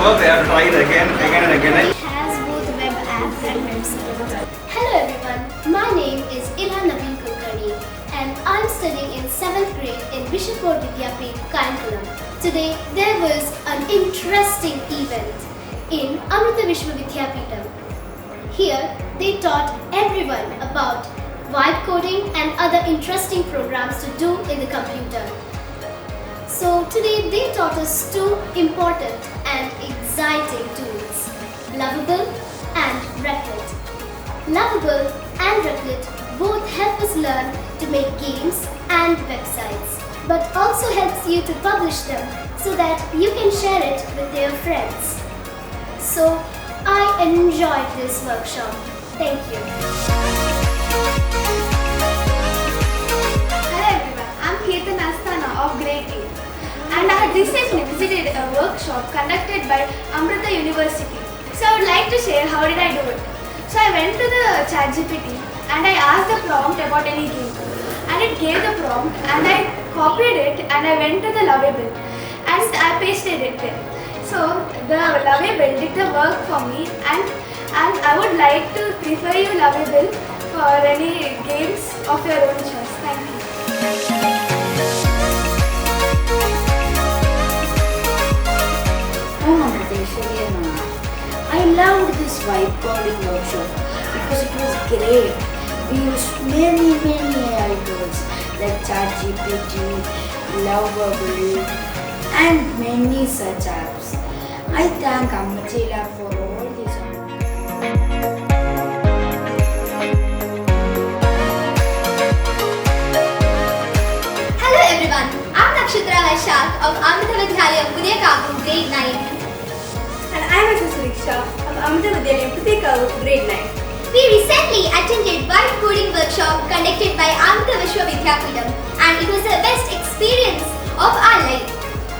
So they have tried again and again. It has both web app and website. Hello everyone, my name is Kulkarni and I'm studying in 7th grade in Amritapuri Vidyapeetham. Today there was an interesting event in Amrita Vishwa Vidyapeetham. Here they taught everyone about vibe coding and other interesting programs to do in the computer. So today they taught us two important and exciting tools, Lovable and Replit. Lovable and Replit both help us learn to make games and websites, but also helps you to publish them so that you can share it with your friends. So I enjoyed this workshop. Thank you. Hello everyone, I'm Kirtan Asthana of grade 8 and I had recently visited a workshop conducted by Amrita University. So I would like to share how did I do it. So I went to the ChatGPT and I asked the prompt about any game and it gave the prompt and I copied it and I went to the Lovable and I pasted it there. So the Lovable did the work for me and I would like to prefer you Lovable for any games of your own choice. Thank you. I loved this vibe coding workshop because it was great. We used many AI tools like ChatGPT, Lovable and many such apps. I thank AMMACHI Labs for all this. Hello everyone, I'm Amrita of Amrita Vidyapeetham grade 9. And I'm Srijanam of Amrita Vishwa grade 9. We recently attended vibe coding workshop conducted by Amrita Vishwa Vidyapeetham and it was the best experience of our life.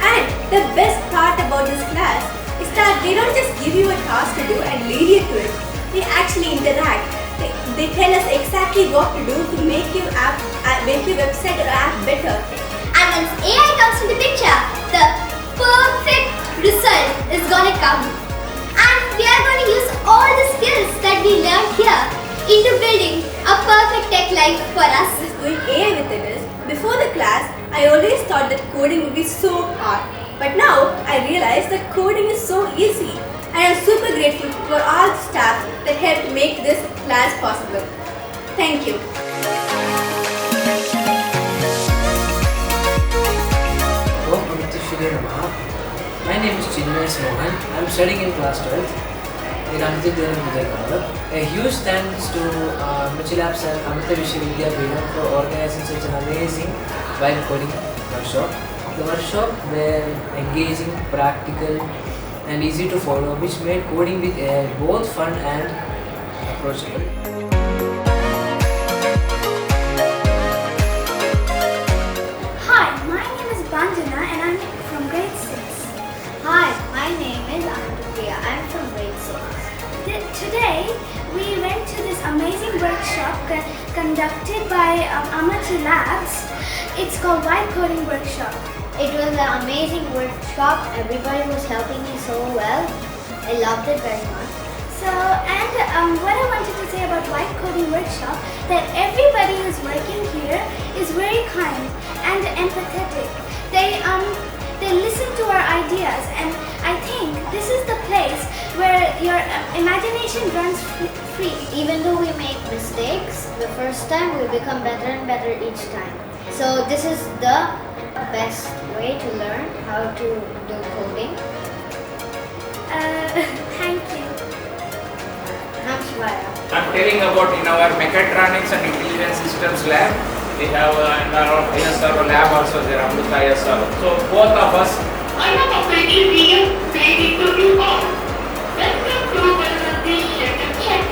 And the best part about this class is that they don't just give you a task to do and lead you to it. They actually interact. They tell us exactly what to do to make your website or app better. And once AI comes into the picture, the perfect result is gonna come. And we are going to use all the skills that we learned here into building a perfect tech life for us. Doing AI with it is, before the class, I always thought that coding would be so hard. But now, I realize that coding is so easy. And I'm super grateful for all the staff that helped make this class possible. Thank you. My name is Srijanam. I am studying in class 12 in Amritapuri, Vidyapeetham. A huge thanks to AMMACHI Labs and Amrita Vishwa Vidyapeetham for organizing such an amazing vibe coding workshop. The workshop were engaging, practical and easy to follow, which made coding with AI both fun and approachable. Hi, my name is Banjana and I'm from grade 6. Hi, my name is Amritapuri. I'm from grade 6. Today, we went to this amazing workshop conducted by AMMACHI Labs. It's called Vibe Coding Workshop. It was an amazing workshop. Everybody was helping me so well. I loved it very much. So, and what I wanted to say about Vibe Coding Workshop, that everybody who's working here is very kind and empathetic. They listen to our ideas, and I think this is the place where your imagination runs free. Even though we make mistakes, the first time we become better and better each time. So this is the best way to learn how to do coding. Thank you. I'm Shwaya. I'm telling about in our mechatronics and intelligent systems lab. We have in our ISRO lab also there, Amrita ISRO. So both of us. I have a pretty video ready to do all. Let's go to the check.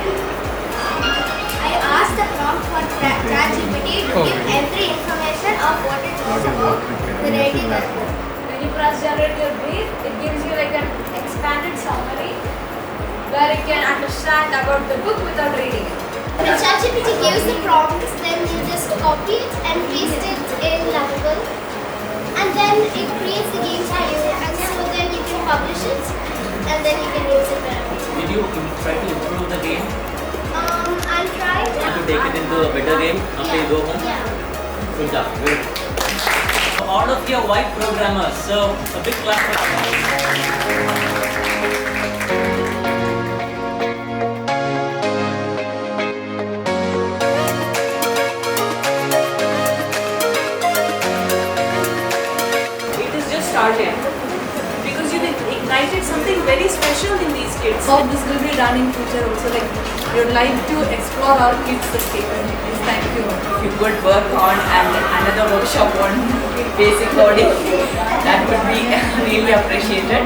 I asked the prompt for ChatGPT to give every information of what it was about the rating method. When you press generate your brief, it gives you like an expanded summary where you can understand about the book without reading it. When ChatGPT gives the prompts, then you just copy it and paste it in Lovable, and then it creates the games for you, and so then you can publish it, and a better game after you go home? Yeah. Good job. Good. So all of you are white programmers. So a big clap for It is just started because you ignited something very special in these kids. How this will be done in future also, like you'd like to explore our kids' capabilities. Thank you. If you could work on another workshop on basic coding, that would be really appreciated.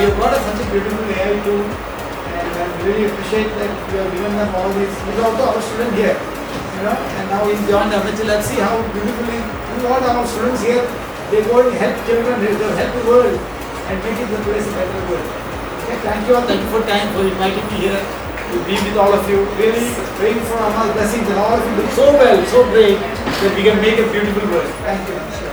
You have got such a beautiful AI tool, and I really appreciate that you have given them all these. This is also our student here, and now he's joined AMMACHI Labs. See how beautifully all our students here, they go and help children, they help the world, and make the place a better world. Okay, thank you all. Thank you for time for inviting me here to be with all of you. Really praying for Amma's blessings, and all of you do so well, so great that we can make a beautiful world. Thank you.